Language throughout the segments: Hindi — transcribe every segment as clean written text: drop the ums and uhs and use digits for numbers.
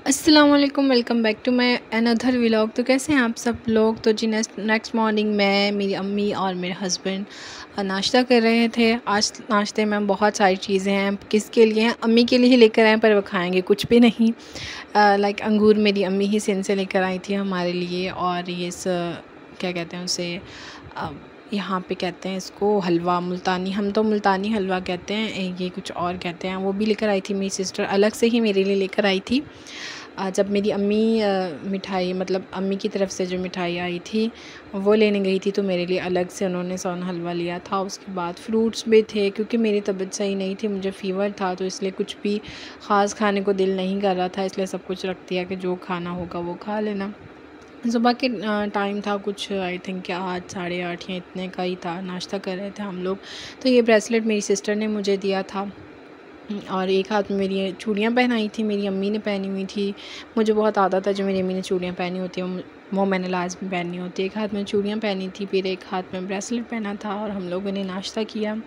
अस्सलाम वालेकुम, welcome back to my another vlog. तो कैसे हैं आप सब लोग। तो जी नेक्स्ट मॉर्निंग मैं, मेरी अम्मी और मेरे हस्बैंड नाश्ता कर रहे थे। आज नाश्ते में बहुत सारी चीज़ें हैं। किसके लिए हैं? अम्मी के लिए ही लेकर आए, पर वो खाएंगे कुछ भी नहीं। लाइक अंगूर मेरी अम्मी ही सिंध से लेकर आई थी हमारे लिए। और ये क्या कहते हैं उसे, यहाँ पे कहते हैं इसको हलवा, मुल्तानी। हम तो मुल्तानी हलवा कहते हैं, ये कुछ और कहते हैं। वो भी लेकर आई थी मेरी सिस्टर, अलग से ही मेरे लिए लेकर आई थी। जब मेरी अम्मी मिठाई, मतलब अम्मी की तरफ से जो मिठाई आई थी वो लेने गई थी, तो मेरे लिए अलग से उन्होंने सोन हलवा लिया था। उसके बाद फ्रूट्स भी थे, क्योंकि मेरी तबीयत सही नहीं थी, मुझे फ़ीवर था, तो इसलिए कुछ भी ख़ास खाने को दिल नहीं कर रहा था। इसलिए सब कुछ रख दिया कि जो खाना होगा वो खा लेना। सुबह के टाइम था, कुछ आई थिंक 8, 8:30 या इतने का ही था। नाश्ता कर रहे थे हम लोग। तो ये ब्रेसलेट मेरी सिस्टर ने मुझे दिया था, और एक हाथ में मेरी चूड़ियाँ पहनाई थी, मेरी अम्मी ने पहनी हुई थी। मुझे बहुत आदत है, जो मेरी अम्मी ने चूड़ियाँ पहनी होती हैं वो मैंने लाज़मी पहननी होती है। एक हाथ में चूड़ियाँ पहनी थी, फिर एक हाथ में ब्रेसलेट पहना था, और हम लोगों ने नाश्ता किया।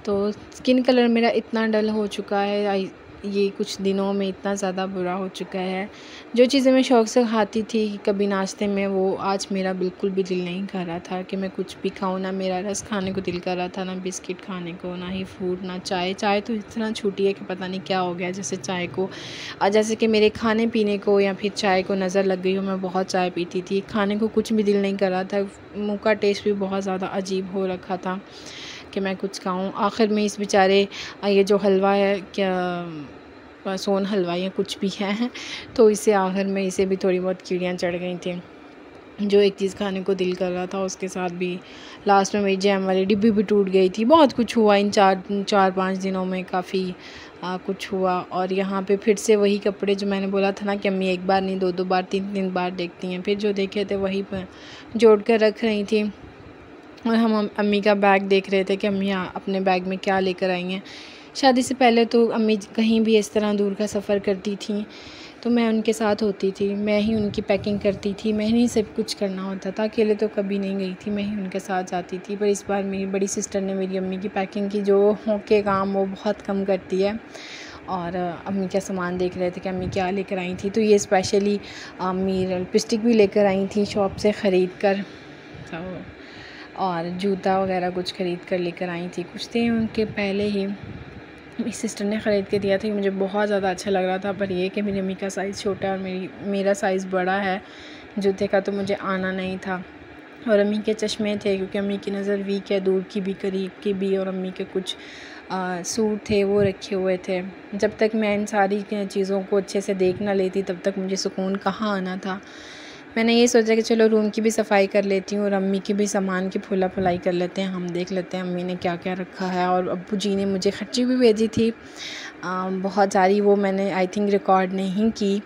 तो स्किन कलर मेरा इतना डल हो चुका है, ये कुछ दिनों में इतना ज़्यादा बुरा हो चुका है। जो चीज़ें मैं शौक़ से खाती थी कभी नाश्ते में, वो आज मेरा बिल्कुल भी दिल नहीं कर रहा था कि मैं कुछ भी खाऊं। ना मेरा रस खाने को दिल कर रहा था, ना बिस्किट खाने को, ना ही फ्रूट, ना चाय। चाय तो इतना छूटी है कि पता नहीं क्या हो गया। जैसे चाय को, जैसे कि मेरे खाने पीने को या फिर चाय को नज़र लग गई हो। मैं बहुत चाय पीती थी, खाने को कुछ भी दिल नहीं कर रहा था। मुँह का टेस्ट भी बहुत ज़्यादा अजीब हो रखा था कि मैं कुछ खाऊं। आखिर में इस बेचारे ये जो हलवा है, क्या सोन हलवा या कुछ भी है, तो इसे आखिर में इसे भी थोड़ी बहुत कीड़ियाँ चढ़ गई थी। जो एक चीज़ खाने को दिल कर रहा था, उसके साथ भी लास्ट में मेरी जैम वाली डिब्बी भी टूट गई थी। बहुत कुछ हुआ इन 4-5 दिनों में, काफ़ी कुछ हुआ। और यहाँ पे फिर से वही कपड़े, जो मैंने बोला था ना कि अम्मी एक बार नहीं 2-2 बार 3-3 बार देखती हैं, फिर जो देखे थे वही पर जोड़ कर रख रही थी। और हम अम्मी का बैग देख रहे थे कि अम्मी अपने बैग में क्या लेकर आई हैं। शादी से पहले तो अम्मी कहीं भी इस तरह दूर का सफ़र करती थी तो मैं उनके साथ होती थी, मैं ही उनकी पैकिंग करती थी, मैं ही सब कुछ करना होता था। अकेले तो कभी नहीं गई थी, मैं ही उनके साथ जाती थी। पर इस बार मेरी बड़ी सिस्टर ने मेरी अम्मी की पैकिंग की, जो के काम वो बहुत कम करती है। और अम्मी का सामान देख रहे थे कि अम्मी क्या लेकर आई थी। तो ये स्पेशली अम्मी लिपस्टिक भी लेकर आई थी शॉप से ख़रीद कर, और जूता वगैरह कुछ ख़रीद कर लेकर आई थी। कुछ दिन उनके पहले ही मेरी सिस्टर ने ख़रीद के दिया था, मुझे बहुत ज़्यादा अच्छा लग रहा था। पर ये कि मेरी अम्मी का साइज़ छोटा है और मेरा साइज़ बड़ा है जूते का, तो मुझे आना नहीं था। और अम्मी के चश्मे थे, क्योंकि अम्मी की नज़र वीक है, दूर की भी करीब की भी। और अम्मी के कुछ सूट थे वो रखे हुए थे। जब तक मैं इन सारी चीज़ों को अच्छे से देख ना लेती, तब तक मुझे सुकून कहाँ आना था। मैंने ये सोचा कि चलो रूम की भी सफाई कर लेती हूँ और अम्मी की भी सामान की फुला फुलाई कर लेते हैं, हम देख लेते हैं अम्मी ने क्या क्या रखा है। और अब्बू जी ने मुझे खर्ची भी भेजी थी बहुत सारी, वो मैंने आई थिंक रिकॉर्ड नहीं की।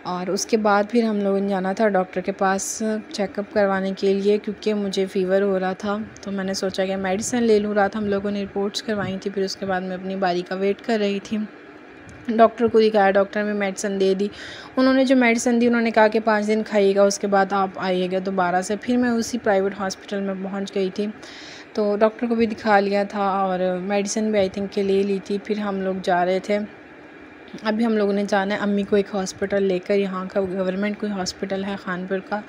और उसके बाद फिर हम लोगों ने जाना था डॉक्टर के पास चेकअप करवाने के लिए, क्योंकि मुझे फ़ीवर हो रहा था। तो मैंने सोचा कि मेडिसिन ले लूँ। रात हम लोगों ने रिपोर्ट्स करवाई थी, फिर उसके बाद मैं अपनी बारी का वेट कर रही थी। डॉक्टर को दिखाया, डॉक्टर ने मेडिसिन दे दी। उन्होंने जो मेडिसिन दी, उन्होंने कहा कि 5 दिन खाइएगा, उसके बाद आप आइएगा दोबारा से। फिर मैं उसी प्राइवेट हॉस्पिटल में पहुंच गई थी, तो डॉक्टर को भी दिखा लिया था और मेडिसिन भी आई थिंक के ले ली थी। फिर हम लोग जा रहे थे, अभी हम लोगों ने जाना है अम्मी को एक हॉस्पिटल लेकर। यहाँ का गवर्नमेंट कोई हॉस्पिटल है खानपुर का,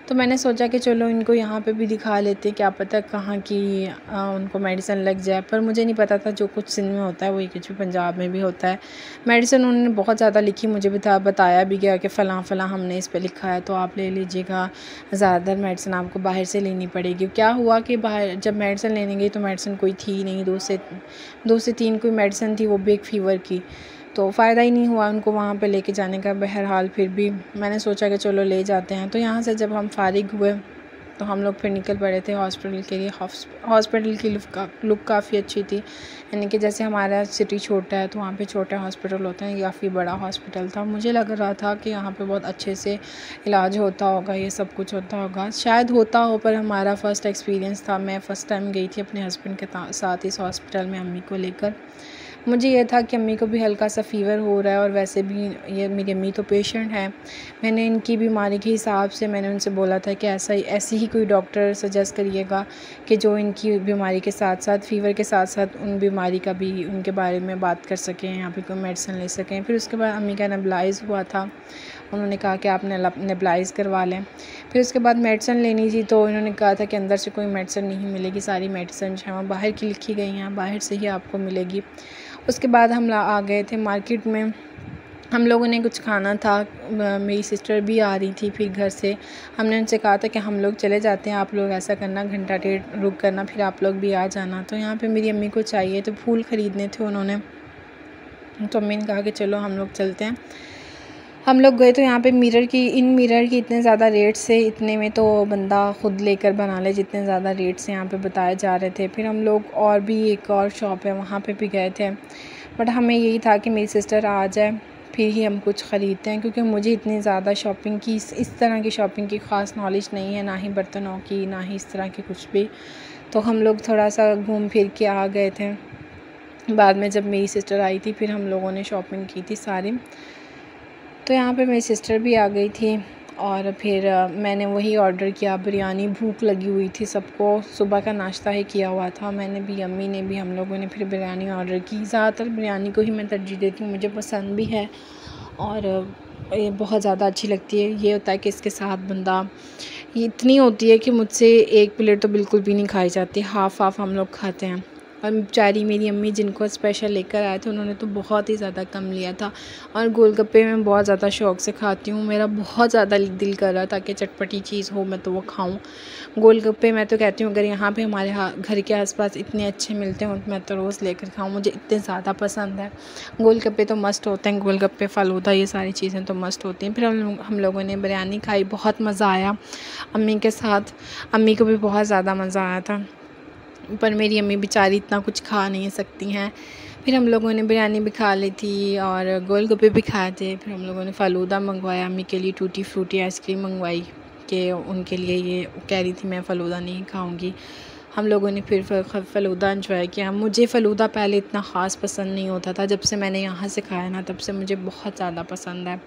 तो मैंने सोचा कि चलो इनको यहाँ पे भी दिखा लेते, क्या पता कहाँ की उनको मेडिसिन लग जाए। पर मुझे नहीं पता था जो कुछ सिंध में होता है वही कुछ भी पंजाब में भी होता है। मेडिसिन उन्होंने बहुत ज़्यादा लिखी, मुझे बताया भी गया कि फ़लाँ फ़लाँ हमने इस पे लिखा है, तो आप ले लीजिएगा। ज़्यादातर मेडिसिन आपको बाहर से लेनी पड़ेगी। क्या हुआ कि बाहर जब मेडिसिन लेने गई तो मेडिसिन कोई थी नहीं, 2 से 3 कोई मेडिसिन थी, वो भी एक फ़ीवर की। तो फ़ायदा ही नहीं हुआ उनको वहाँ पे लेके जाने का। बहरहाल फिर भी मैंने सोचा कि चलो ले जाते हैं। तो यहाँ से जब हम फ़ारिग हुए तो हम लोग फिर निकल पड़े थे हॉस्पिटल के लिए। हॉस्पिटल की लुक काफ़ी अच्छी थी, यानी कि जैसे हमारा सिटी छोटा है तो वहाँ पे छोटे हॉस्पिटल होते हैं, काफ़ी बड़ा हॉस्पिटल था। मुझे लग रहा था कि यहाँ पे बहुत अच्छे से इलाज होता होगा, ये सब कुछ होता होगा, शायद होता हो। पर हमारा फ़र्स्ट एक्सपीरियंस था, मैं फ़र्स्ट टाइम गई थी अपने हस्बैंड के साथ इस हॉस्पिटल में अम्मी को लेकर। मुझे ये था कि अम्मी को भी हल्का सा फ़ीवर हो रहा है और वैसे भी ये मेरी अम्मी तो पेशेंट है। मैंने इनकी बीमारी के हिसाब से मैंने उनसे बोला था कि ऐसी ही कोई डॉक्टर सजेस्ट करिएगा कि जो इनकी बीमारी के साथ साथ फ़ीवर के साथ साथ उन बीमारी का भी उनके बारे में बात कर सकें, यहाँ पे कोई मेडिसिन ले सकें। फिर उसके बाद अम्मी का नेबुलाइज़ हुआ था, उन्होंने कहा कि आप नेबुलाइज़ करवा लें। फिर उसके बाद मेडिसिन लेनी थी तो इन्होंने कहा था कि अंदर से कोई मेडिसिन नहीं मिलेगी, सारी मेडिसिन जो है वो बाहर की लिखी गई हैं, बाहर से ही आपको मिलेगी। उसके बाद हम आ गए थे मार्केट में, हम लोगों ने कुछ खाना था, मेरी सिस्टर भी आ रही थी फिर घर से। हमने उनसे कहा था कि हम लोग चले जाते हैं, आप लोग ऐसा करना घंटा डेढ़ रुक करना, फिर आप लोग भी आ जाना। तो यहाँ पे मेरी अम्मी को चाहिए तो फूल ख़रीदने थे उन्होंने, तो अम्मी ने कहा कि चलो हम लोग चलते हैं। हम लोग गए तो यहाँ पे मिरर की इतने ज़्यादा रेट्स से, इतने में तो बंदा ख़ुद लेकर बना ले, जितने ज़्यादा रेट्स यहाँ पे बताए जा रहे थे। फिर हम लोग और भी एक और शॉप है वहाँ पे भी गए थे, बट हमें यही था कि मेरी सिस्टर आ जाए फिर ही हम कुछ ख़रीदते हैं, क्योंकि मुझे इतनी ज़्यादा शॉपिंग की इस तरह की शॉपिंग की ख़ास नॉलेज नहीं है, ना ही बर्तनों की, ना ही इस तरह की कुछ भी। तो हम लोग थोड़ा सा घूम फिर के आ गए थे। बाद में जब मेरी सिस्टर आई थी फिर हम लोगों ने शॉपिंग की थी सारी। तो यहाँ पे मेरी सिस्टर भी आ गई थी और फिर मैंने वही ऑर्डर किया, बिरयानी। भूख लगी हुई थी सबको, सुबह का नाश्ता ही किया हुआ था, मैंने भी, अम्मी ने भी, हम लोगों ने फिर बिरयानी ऑर्डर की। ज़्यादातर बिरयानी को ही मैं तरजीह देती हूँ, मुझे पसंद भी है और ये बहुत ज़्यादा अच्छी लगती है। ये होता है कि इसके साथ बंदा, ये इतनी होती है कि मुझसे एक प्लेट तो बिल्कुल भी नहीं खाई जाती, हाफ़ हम लोग खाते हैं। और बेचारी मेरी अम्मी जिनको स्पेशल लेकर आए थे उन्होंने तो बहुत ही ज़्यादा कम लिया था। और गोलगप्पे मैं बहुत ज़्यादा शौक़ से खाती हूँ, मेरा बहुत ज़्यादा दिल कर रहा था कि चटपटी चीज़ हो मैं तो वो खाऊं। गोलगप्पे मैं तो कहती हूँ अगर यहाँ पे हमारे घर के आसपास इतने अच्छे मिलते हो तो मैं तो रोज़ लेकर खाऊँ, मुझे इतने ज़्यादा पसंद है। गोलगप्पे तो मस्त होते हैं, गोलगप्पे, फ़लूदा, ये सारी चीज़ें तो मस्त होती हैं। फिर हम लोगों ने बिरयानी खाई, बहुत मज़ा आया अम्मी के साथ, अम्मी को भी बहुत ज़्यादा मज़ा आया था, पर मेरी अम्मी बेचारी इतना कुछ खा नहीं सकती हैं। फिर हम लोगों ने बिरयानी भी खा ली थी और गोलगप्पे भी खाए थे। फिर हम लोगों ने फ़लूदा मंगवाया, अम्मी के लिए टूटी फ्रूटी आइसक्रीम मंगवाई कि उनके लिए, ये कह रही थी मैं फ़लूदा नहीं खाऊंगी। हम लोगों ने फिर फ़लूदा एंजॉय किया। मुझे फ़लूदा पहले इतना ख़ास पसंद नहीं होता था, जब से मैंने यहाँ से खाया ना तब से मुझे बहुत ज़्यादा पसंद है।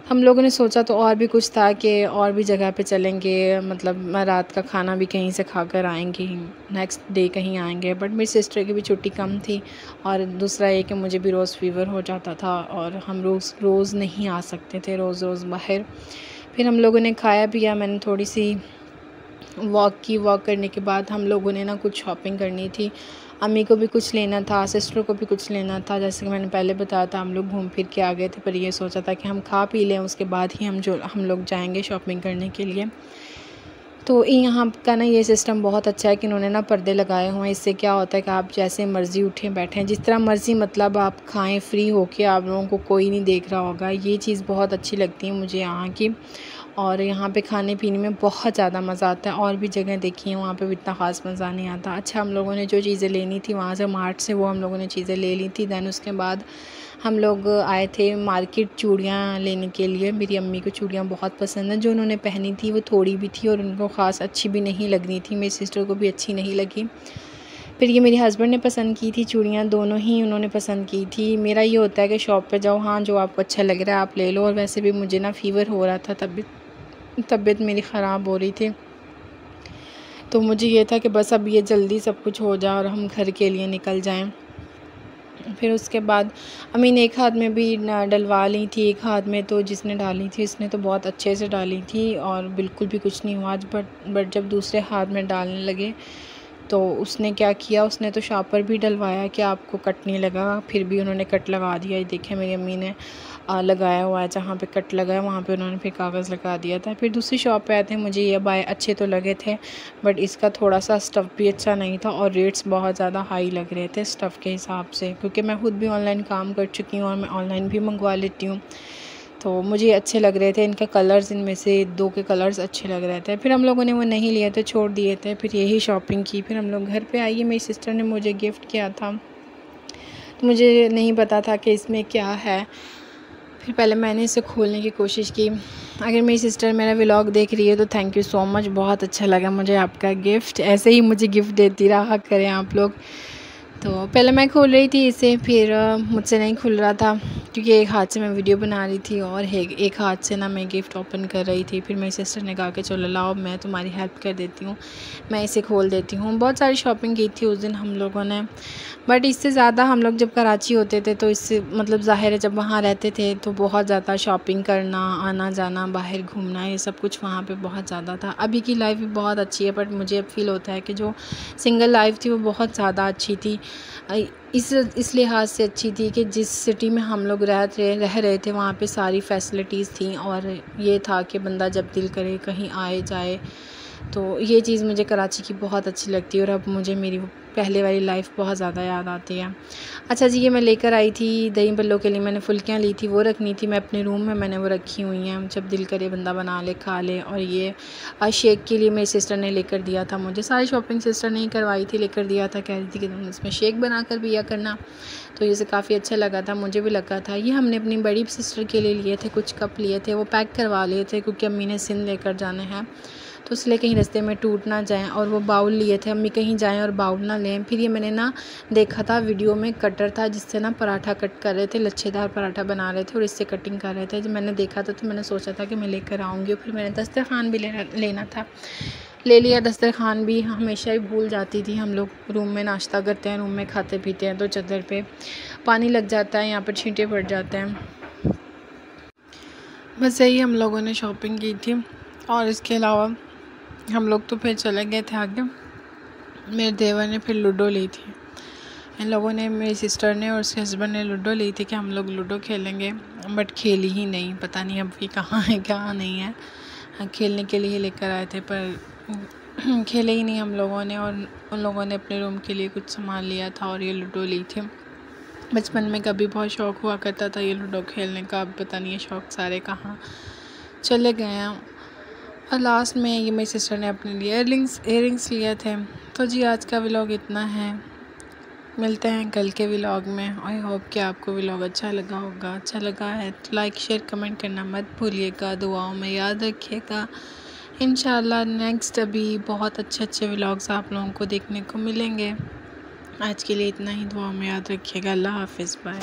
हम लोगों ने सोचा तो और भी कुछ था कि और भी जगह पे चलेंगे, मतलब रात का खाना भी कहीं से खाकर आएंगे, नेक्स्ट डे कहीं आएंगे, बट मेरी सिस्टर की भी छुट्टी कम थी और दूसरा ये कि मुझे भी रोज़ फ़ीवर हो जाता था और हम रोज़ नहीं आ सकते थे रोज़ बाहर। फिर हम लोगों ने खाया पिया, मैंने थोड़ी सी वॉक करने के बाद हम लोगों ने ना कुछ शॉपिंग करनी थी, अम्मी को भी कुछ लेना था, सिस्टर को भी कुछ लेना था। जैसे कि मैंने पहले बताया था हम लोग घूम फिर के आ गए थे, पर ये सोचा था कि हम खा पी लें उसके बाद ही हम लोग जाएंगे शॉपिंग करने के लिए। तो यहाँ का ना ये सिस्टम बहुत अच्छा है कि इन्होंने ना पर्दे लगाए हुए हैं, इससे क्या होता है कि आप जैसे मर्ज़ी उठें बैठें, जिस तरह मर्ज़ी, मतलब आप खाएं फ्री होके, आप लोगों को कोई नहीं देख रहा होगा। ये चीज़ बहुत अच्छी लगती है मुझे यहाँ की। और यहाँ पे खाने पीने में बहुत ज़्यादा मज़ा आता है। और भी जगह देखी हैं वहाँ पे भी इतना ख़ास मज़ा नहीं आता। अच्छा, हम लोगों ने जो चीज़ें लेनी थी वहाँ से मार्ट से, वो हम लोगों ने चीज़ें ले ली थी। दैन उसके बाद हम लोग आए थे मार्केट चूड़ियाँ लेने के लिए। मेरी अम्मी को चूड़ियाँ बहुत पसंद हैं, जो उन्होंने पहनी थी वो थोड़ी भी थी और उनको ख़ास अच्छी भी नहीं लगनी थी, मेरी सिस्टर को भी अच्छी नहीं लगी। फिर ये मेरे हस्बैंड ने पसंद की थी चूड़ियाँ, दोनों ही उन्होंने पसंद की थी। मेरा ये होता है कि शॉप पे जाओ, हाँ जो आपको अच्छा लग रहा है आप ले लो। और वैसे भी मुझे ना फ़ीवर हो रहा था, तबीयत मेरी ख़राब हो रही थी, तो मुझे ये था कि बस अब ये जल्दी सब कुछ हो जाए और हम घर के लिए निकल जाएं। फिर उसके बाद अम्मी ने एक हाथ में भी डलवा ली थी, एक हाथ में तो जिसने डाली थी उसने तो बहुत अच्छे से डाली थी और बिल्कुल भी कुछ नहीं हुआ। बट जब दूसरे हाथ में डालने लगे तो उसने क्या किया, उसने तो शापर भी डलवाया कि आपको कट नहीं लगा, फिर भी उन्होंने कट लगा दिया। ये देखें मेरी अम्मी ने लगाया हुआ है, जहाँ पे कट लगा है वहाँ पे उन्होंने फिर कागज़ लगा दिया था। फिर दूसरी शॉप पे आए थे, मुझे ये बाय अच्छे तो लगे थे, बट इसका थोड़ा सा स्टफ़ भी अच्छा नहीं था और रेट्स बहुत ज़्यादा हाई लग रहे थे स्टफ़ के हिसाब से, क्योंकि मैं ख़ुद भी ऑनलाइन काम कर चुकी हूँ और मैं ऑनलाइन भी मंगवा लेती हूँ, तो मुझे अच्छे लग रहे थे। इनके कलर्स, इनमें से 2 के कलर्स अच्छे लग रहे थे। फिर हम लोगों ने वो नहीं लिए थे, छोड़ दिए थे। फिर यही शॉपिंग की। फिर हम लोग घर पे आइए, मेरी सिस्टर ने मुझे गिफ्ट किया था, तो मुझे नहीं पता था कि इसमें क्या है। फिर पहले मैंने इसे खोलने की कोशिश की। अगर मेरी सिस्टर मेरा व्लॉग देख रही है तो थैंक यू सो मच, बहुत अच्छा लगा मुझे आपका गिफ्ट, ऐसे ही मुझे गिफ्ट देती रहा करें आप लोग। तो पहले मैं खोल रही थी इसे, फिर मुझसे नहीं खुल रहा था क्योंकि एक हाथ से मैं वीडियो बना रही थी और एक हाथ से ना मैं गिफ्ट ओपन कर रही थी। फिर मेरी सिस्टर ने कहा कि चलो लाओ मैं तुम्हारी हेल्प कर देती हूँ, मैं इसे खोल देती हूँ। बहुत सारी शॉपिंग की थी उस दिन हम लोगों ने, बट इससे ज़्यादा हम लोग जब कराची होते थे तो इससे मतलब ज़ाहिर है जब वहाँ रहते थे तो बहुत ज़्यादा शॉपिंग करना, आना जाना, बाहर घूमना, ये सब कुछ वहाँ पे बहुत ज़्यादा था। अभी की लाइफ भी बहुत अच्छी है, बट मुझे अब फील होता है कि जो सिंगल लाइफ थी वो बहुत ज़्यादा अच्छी थी। इस लिहाज से अच्छी थी कि जिस सिटी में हम लोग रह रहे थे वहाँ पे सारी फैसिलिटीज़ थी और ये था कि बंदा जब दिल करे कहीं आए जाए। तो ये चीज़ मुझे कराची की बहुत अच्छी लगती है और अब मुझे मेरी पहले वाली लाइफ बहुत ज़्यादा याद आती है। अच्छा जी, ये मैं लेकर आई थी दही बल्लों के लिए, मैंने फुल्कियाँ ली थी, वो रखनी थी। मैं अपने रूम में मैंने वो रखी हुई हैं, जब दिल करे बंदा बना ले खा ले। और ये शेक के लिए मेरी सिस्टर ने लेकर दिया था मुझे, सारी शॉपिंग सिस्टर ने ही करवाई थी, लेकर दिया था, कह रही थी कि तुम इसमें शेक बना कर पिया करना। तो ये काफ़ी अच्छा लगा था, मुझे भी लगा था। ये हमने अपनी बड़ी सिस्टर के लिए लिए थे, कुछ कप लिए थे, वो पैक करवा लिए थे क्योंकि अम्मी ने सिंध लेकर जाने हैं तो इसलिए कहीं रास्ते में टूट ना जाएं। और वो बाउल लिए थे, अम्मी कहीं जाएं और बाउल ना लें। फिर ये मैंने ना देखा था वीडियो में, कटर था जिससे ना पराठा कट कर रहे थे, लच्छेदार पराठा बना रहे थे और इससे कटिंग कर रहे थे। जब मैंने देखा था तो मैंने सोचा था कि मैं लेकर आऊँगी। फिर मैंने दस्तरखान भी लेना था, ले लिया। दस्तरखान भी हमेशा ही भूल जाती थी। हम लोग रूम में नाश्ता करते हैं, रूम में खाते पीते हैं, तो चद्दर पे पानी लग जाता है, यहाँ पर छींटे पड़ जाते हैं। बस यही हम लोगों ने शॉपिंग की थी और इसके अलावा हम लोग तो फिर चले गए थे आगे। मेरे देवर ने फिर लूडो ली थी, इन लोगों ने, मेरी सिस्टर ने और उसके हस्बैंड ने लूडो ली थी कि हम लोग लूडो खेलेंगे, बट खेली ही नहीं। पता नहीं अब ये कहाँ है कहाँ नहीं है। खेलने के लिए लेकर आए थे पर खेले ही नहीं हम लोगों ने। और उन लोगों ने अपने रूम के लिए कुछ सामान लिया था और ये लूडो ली थी। बचपन में कभी बहुत शौक़ हुआ करता था ये लूडो खेलने का, अब पता नहीं ये शौक़ सारे कहाँ चले गए हैं। और लास्ट में ये मेरी सिस्टर ने अपने लिए इयररिंग्स लिए थे। तो जी आज का व्लॉग इतना है, मिलते हैं कल के व्लॉग में। आई होप कि आपको व्लॉग अच्छा लगा होगा। अच्छा लगा है तो लाइक शेयर कमेंट करना मत भूलिएगा, दुआओं में याद रखिएगा। इंशाल्लाह नेक्स्ट अभी बहुत अच्छे व्लॉग्स आप लोगों को देखने को मिलेंगे। आज के लिए इतना ही, दुआओं में याद रखिएगा। अल्लाह हाफिज़, बाय।